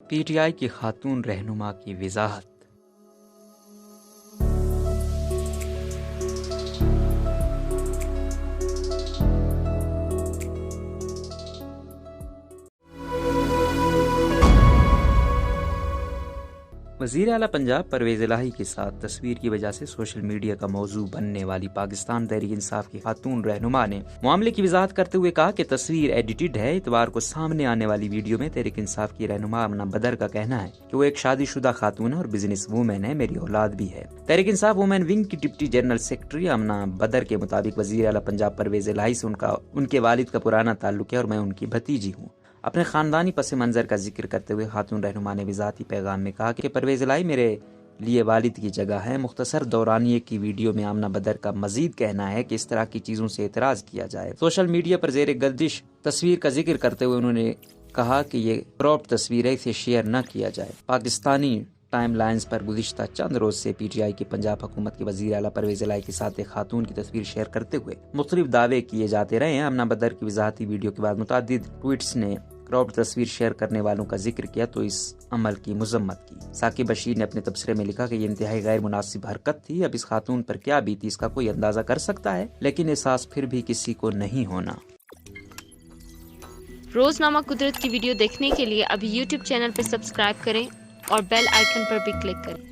P T I کی خاتون رہنما کی وضاحت۔ وزیر اعلیٰ پنجاب پرویز الہی کے ساتھ تصویر کی وجہ سے سوشل میڈیا کا موضوع بننے والی پاکستان تحریک انصاف کی خاتون رہنما نے معاملے کی وضاحت کرتے ہوئے کہا کہ تصویر ایڈیٹڈ ہے۔ اتوار کو سامنے آنے والی ویڈیو میں تحریک انصاف کی رہنما امنہ بدر کا کہنا ہے کہ وہ ایک شادی شدہ خاتون ہے اور بزنس وومن ہے، میری اولاد بھی ہے۔ تحریک انصاف وومن ونگ کی ڈپٹی جنرل سیکرٹری امنہ بدر کے مطابق وزیر اعلیٰ پنجاب پرویز الہی سے ان کے والد کا پرانا تعلق ہے اور میں ان کی بھتیجی ہوں۔ اپنے خاندانی پس منظر کا ذکر کرتے ہوئے خاتون رہنما نے وضاحتی پیغام میں کہا کہ پرویز الہی میرے لیے والد کی جگہ ہے۔ مختصر دورانیے کی ویڈیو میں آمنہ بدر کا مزید کہنا ہے کہ اس طرح کی چیزوں سے اعتراض کیا جائے۔ سوشل میڈیا پر زیر گردش تصویر کا ذکر کرتے ہوئے انہوں نے کہا کہ یہ کراپڈ تصویر ہے، اسے شیئر نہ کیا جائے۔ پاکستانی ٹائم لائنز پر گزشتہ چند روز سے پی ٹی آئی کی پنجاب حکومت کے وزیر اعلیٰ پرویز الہی کے ساتھ ایک خاتون کی تصویر شیئر کرتے ہوئے مختلف دعوے کیے جاتے رہے ہیں۔ امنہ بدر کی وضاحتی ویڈیو کے بعد متعدد ٹویٹس نے کراپڈ تصویر شیئر کرنے والوں کا ذکر کیا تو اس عمل کی مذمت کی۔ ثاقب بشیر نے اپنے تبصرے میں لکھا کہ یہ انتہائی غیر مناسب حرکت تھی۔ اب اس خاتون پر کیا بیتی اس کا کوئی اندازہ کر سکتا ہے، لیکن احساس پھر بھی کسی کو نہیں ہونا۔ روزنامہ قدرت کی ویڈیو دیکھنے کے لیے ابھی یوٹیوب چینل پر سبسکرائب کریں اور بیل آئیکن پر بھی کلک کریں۔